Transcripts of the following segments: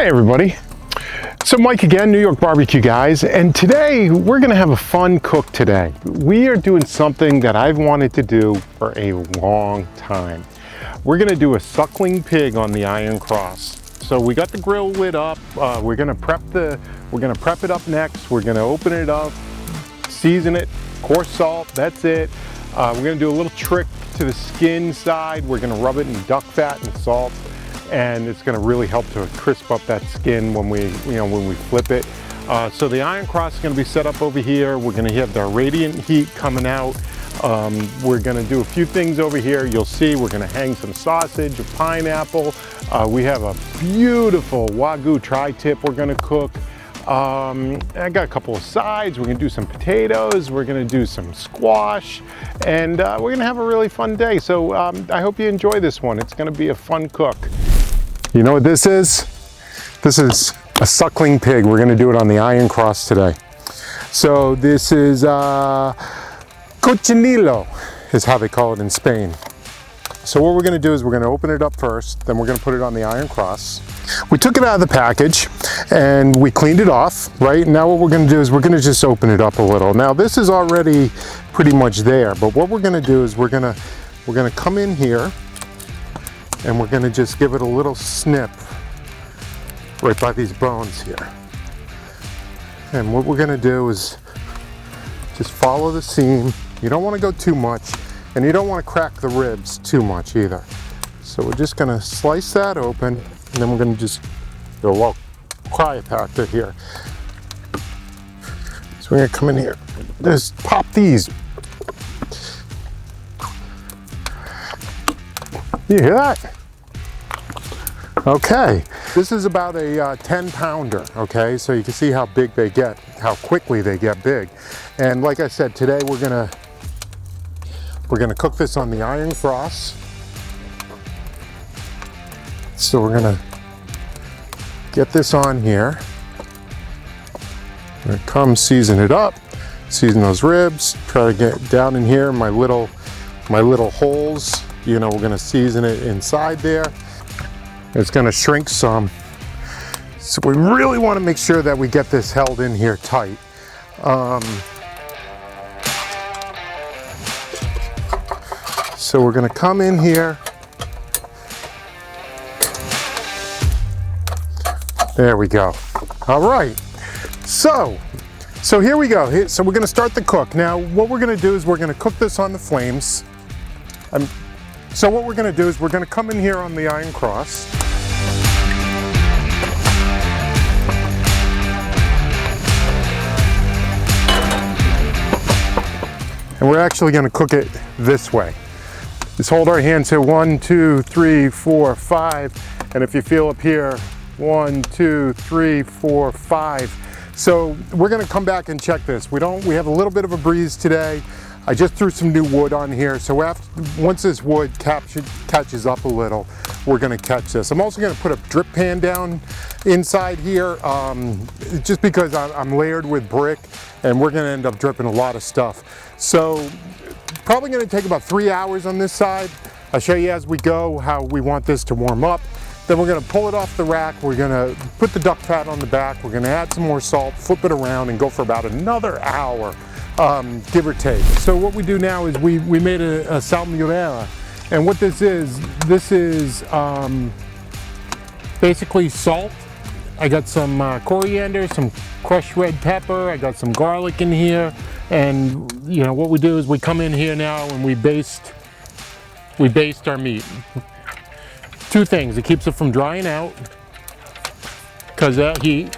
Hi everybody. So Mike again, New York Barbecue guys, and today we're gonna have a fun cook today. We are doing something that I've wanted to do for a long time. We're gonna do a suckling pig on the iron cross. So we got the grill lit up. We're gonna prep it up next. We're gonna open it up, season it, coarse salt, that's it. We're gonna do a little trick to the skin side. We're gonna rub it in duck fat and salt, and it's going to really help to crisp up that skin when we flip it. So the iron cross is going to be set up over here. We're going to have the radiant heat coming out. We're going to do a few things over here. You'll see we're going to hang some sausage, a pineapple. We have a beautiful Wagyu tri-tip we're going to cook. I got a couple of sides. We're going to do some potatoes. We're going to do some squash, and we're going to have a really fun day. So I hope you enjoy this one. It's going to be a fun cook. You know what this is? This is a suckling pig. We're going to do it on the iron cross today. So this is Cochinillo is how they call it in Spain. So what we're going to do is we're going to open it up first, then we're going to put it on the iron cross. We took it out of the package and we cleaned it off, right? Now what we're going to do is we're going to just open it up a little. Now this is already pretty much there, but what we're going to do is we're going to come in here and we're going to just give it a little snip right by these bones here. And what we're going to do is just follow the seam. You don't want to go too much, and you don't want to crack the ribs too much either. So we're just going to slice that open, and then we're going to just do a little cryopractor here. So we're going to come in here, just pop these. You hear that? Okay, this is about a 10-pounder, okay? So you can see how big they get, how quickly they get big. And like I said, today we're gonna cook this on the iron cross. So we're gonna get this on here. We're gonna come season it up, season those ribs, try to get down in here, my little holes. You know, we're gonna season it inside there. It's gonna shrink some. So we really wanna make sure that we get this held in here tight. So we're gonna come in here. There we go. All right, so here we go. So we're gonna start the cook. Now what we're gonna do is we're gonna cook this on the flames. So what we're gonna do is we're gonna come in here on the iron cross. And we're actually gonna cook it this way. Just hold our hands here, 1, 2, 3, 4, 5. And if you feel up here, 1, 2, 3, 4, 5. So we're gonna come back and check this. We have a little bit of a breeze today. I just threw some new wood on here, so once this wood catches up a little, we're gonna catch this. I'm also gonna put a drip pan down inside here, just because I'm layered with brick, and we're gonna end up dripping a lot of stuff. So, probably gonna take about 3 hours on this side. I'll show you as we go how we want this to warm up. Then we're gonna pull it off the rack, we're gonna put the duck fat on the back, we're gonna add some more salt, flip it around, and go for about another hour. Give or take. So what we do now is we made a salmuera, and what this is basically salt. I got some coriander, some crushed red pepper, I got some garlic in here, and you know what we do is we come in here now and we baste our meat. Two things: it keeps it from drying out because that heat,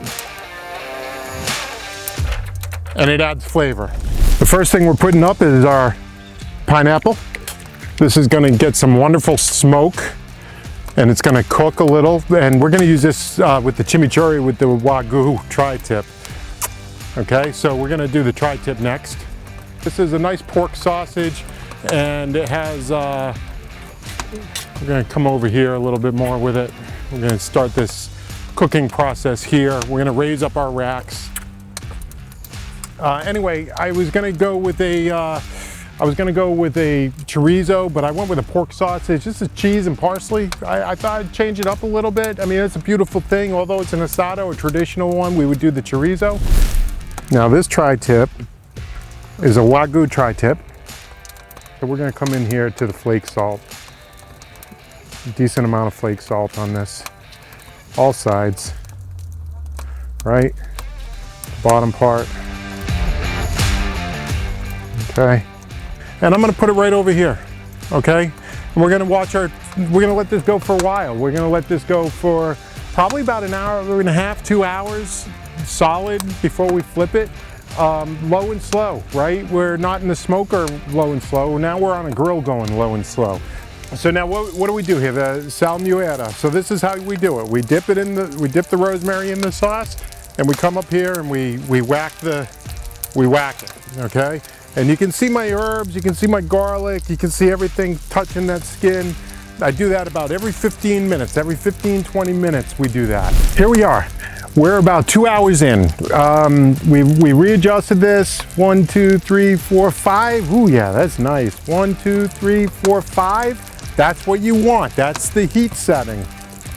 and it adds flavor. The first thing we're putting up is our pineapple. This is gonna get some wonderful smoke, and it's gonna cook a little, and we're gonna use this with the chimichurri with the Wagyu tri-tip. Okay, so we're gonna do the tri-tip next. This is a nice pork sausage, and it has, we're gonna come over here a little bit more with it. We're gonna start this cooking process here. We're gonna raise up our racks. Anyway, I was gonna go with a I was gonna go with a chorizo, but I went with a pork sausage. This is cheese and parsley. I thought I'd change it up a little bit. I mean, it's a beautiful thing. Although it's an asado, a traditional one, we would do the chorizo. Now this tri-tip is a Wagyu tri-tip. So we're gonna come in here to the flake salt. Decent amount of flake salt on this. All sides, right? Bottom part. Okay. And I'm gonna put it right over here, okay? And we're gonna let this go for a while. We're gonna let this go for probably about an hour and a half, 2 hours, solid before we flip it. Low and slow, right? We're not in the smoker low and slow. Now we're on a grill going low and slow. So now what do we do here? The Salmuera. So this is how we do it. We dip the rosemary in the sauce, and we come up here and we whack it, okay? And you can see my herbs, you can see my garlic, you can see everything touching that skin. I do that about every 15 minutes, every 15, 20 minutes we do that. Here we are. We're about 2 hours in. We readjusted this. 1, 2, 3, 4, 5. Ooh, yeah, that's nice. 1, 2, 3, 4, 5. That's what you want. That's the heat setting.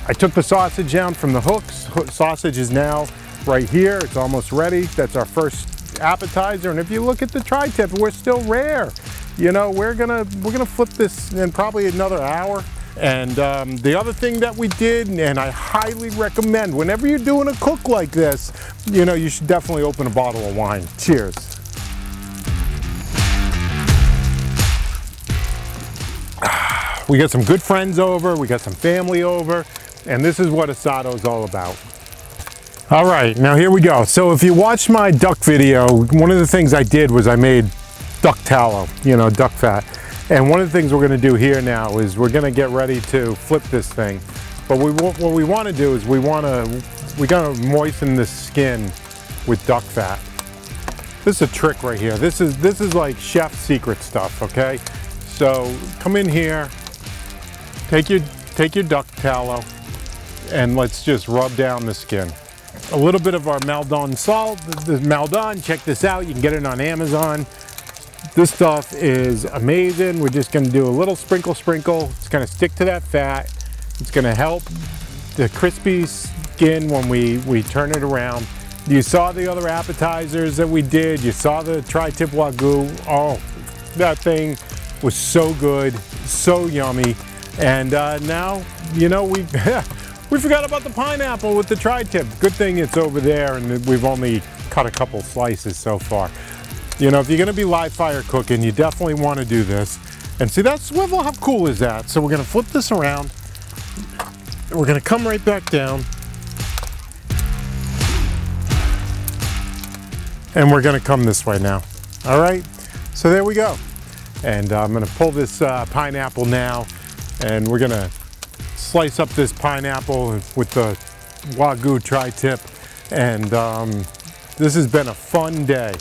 I took the sausage down from the hooks. Sausage is now right here. It's almost ready. That's our first appetizer. And if you look at the tri-tip, we're still rare. You know, we're gonna flip this in probably another hour. And the other thing that we did, and I highly recommend, whenever you're doing a cook like this, you know, you should definitely open a bottle of wine. Cheers. We got some good friends over, we got some family over, and this is what Asado is all about. All right, now here we go. So if you watched my duck video, one of the things I did was I made duck tallow, you know, duck fat. And one of the things we're gonna do here now is we're gonna get ready to flip this thing. But what we wanna do is we're gonna moisten the skin with duck fat. This is a trick right here. This is like chef secret stuff, okay? So come in here, take your duck tallow, and let's just rub down the skin. A little bit of our Maldon salt. The Maldon, check this out. You can get it on Amazon. This stuff is amazing. We're just gonna do a little sprinkle. It's gonna stick to that fat. It's gonna help the crispy skin when we turn it around. You saw the other appetizers that we did. You saw the tri-tip Wagyu. Oh, that thing was so good, so yummy. And now, you know, we forgot about the pineapple with the tri-tip. Good thing it's over there and we've only cut a couple slices so far. You know, if you're gonna be live fire cooking, you definitely wanna do this. And see, that's swivel, how cool is that? So we're gonna flip this around. And we're gonna come right back down. And we're gonna come this way now. All right, so there we go. And I'm gonna pull this pineapple now, and we're gonna slice up this pineapple with the Wagyu tri-tip. And this has been a fun day.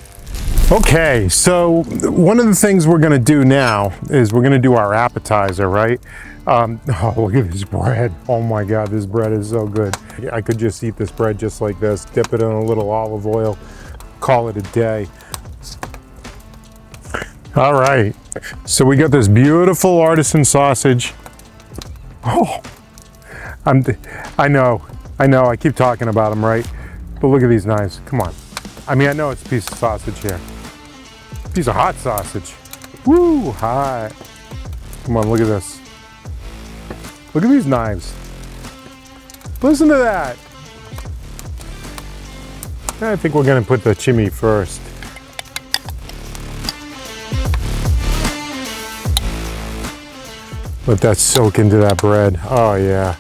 Okay, so one of the things we're gonna do now is we're gonna do our appetizer, right? Oh, look at this bread. Oh my God, this bread is so good. I could just eat this bread just like this, dip it in a little olive oil, call it a day. All right, so we got this beautiful artisan sausage. Oh, I know, I keep talking about them, right? But look at these knives, come on. I mean, I know it's a piece of sausage here. Piece of hot sausage. Woo, hot. Come on, look at this. Look at these knives. Listen to that. I think we're gonna put the chimney first. Let that soak into that bread. Oh yeah.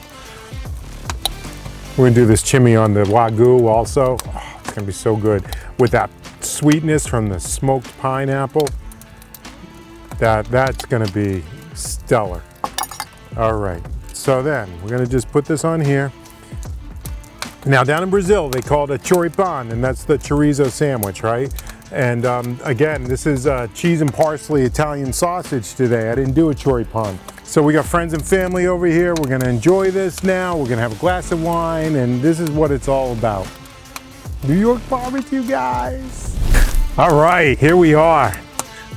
We're gonna do this chimney on the Wagyu also. Oh, it's gonna be so good. With that sweetness from the smoked pineapple, that's gonna be stellar. All right, so then we're gonna just put this on here. Now down in Brazil, they call it a choripan, and that's the chorizo sandwich, right? And again, this is cheese and parsley Italian sausage today. I didn't do a choripan. So we got friends and family over here. We're gonna enjoy this now. We're gonna have a glass of wine, and this is what it's all about. New York barbecue, guys. All right, here we are.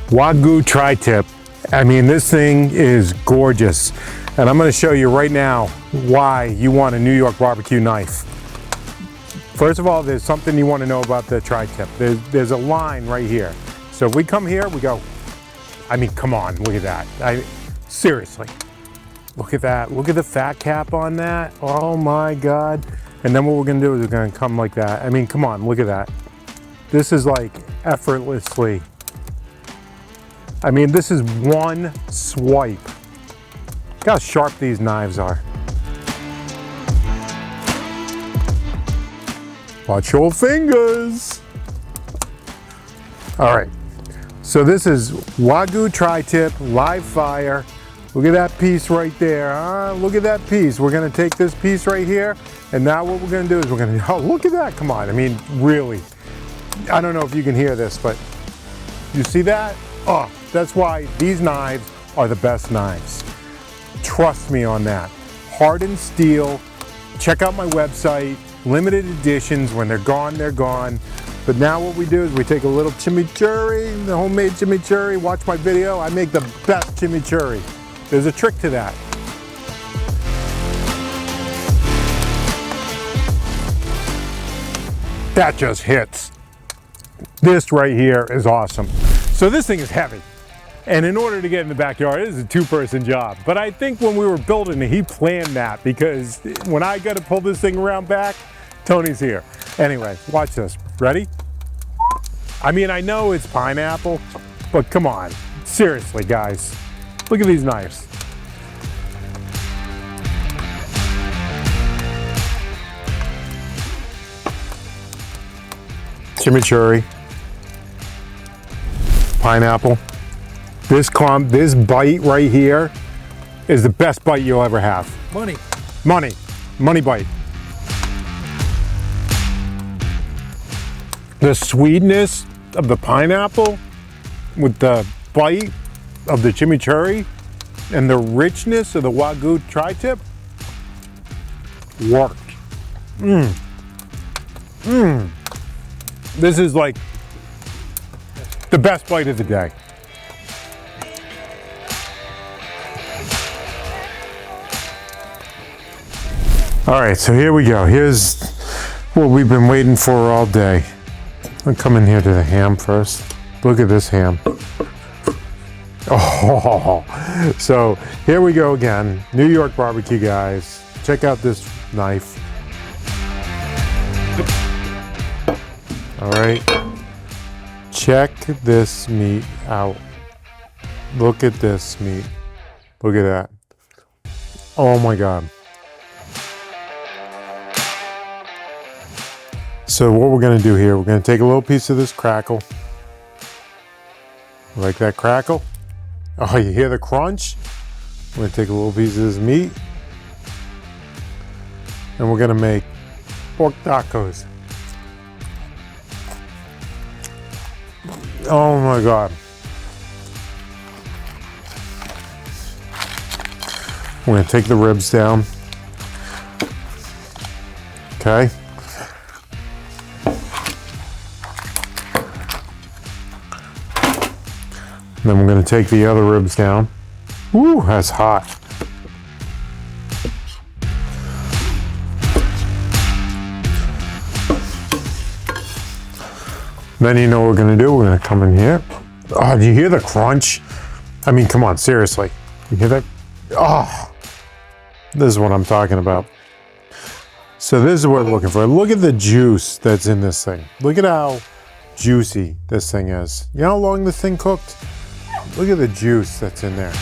Wagyu tri-tip. I mean, this thing is gorgeous. And I'm gonna show you right now why you want a New York barbecue knife. First of all, there's something you wanna know about the tri-tip. There's a line right here. So if we come here, we go, I mean, come on, look at that. Seriously, look at that. Look at the fat cap on that. Oh my God. And then what we're gonna do is we're gonna come like that. I mean, come on, look at that. This is like effortlessly. I mean, this is one swipe. Look how sharp these knives are. Watch your fingers. All right, so this is Wagyu tri-tip, live fire. Look at that piece right there. Look at that piece. We're gonna take this piece right here, and now what we're gonna do is we're gonna, oh, look at that, come on. I mean, really. I don't know if you can hear this, but you see that? Oh, that's why these knives are the best knives. Trust me on that. Hardened steel. Check out my website. Limited editions. When they're gone, they're gone. But now what we do is we take a little chimichurri, the homemade chimichurri. Watch my video. I make the best chimichurri. There's a trick to that. That just hits. This right here is awesome. So this thing is heavy. And in order to get in the backyard, it is a two-person job. But I think when we were building it, he planned that, because when I got to pull this thing around back, Tony's here. Anyway, watch this. Ready? I mean, I know it's pineapple, but come on. Seriously, guys. Look at these knives. Chimichurri. Pineapple. This bite right here is the best bite you'll ever have. Money. Money. Money bite. The sweetness of the pineapple with the bite of the chimichurri and the richness of the Wagyu tri-tip worked. This is like the best bite of the day. All right, so here we go. Here's what we've been waiting for all day. I'll come in here to the ham first. Look at this ham. Oh, so here we go again. New York barbecue, guys. Check out this knife. All right, check this meat out. Look at this meat. Look at that. Oh my God. So what we're gonna do here, we're gonna take a little piece of this crackle. Like that crackle? Oh, you hear the crunch? We're gonna take a little piece of this meat, and we're gonna make pork tacos. Oh my God. We're gonna take the ribs down. Okay. Then we're gonna take the other ribs down. Woo, that's hot. Then you know what we're gonna do? We're gonna come in here. Oh, do you hear the crunch? I mean, come on, seriously. You hear that? Oh, this is what I'm talking about. So this is what we're looking for. Look at the juice that's in this thing. Look at how juicy this thing is. You know how long this thing cooked? Look at the juice that's in there.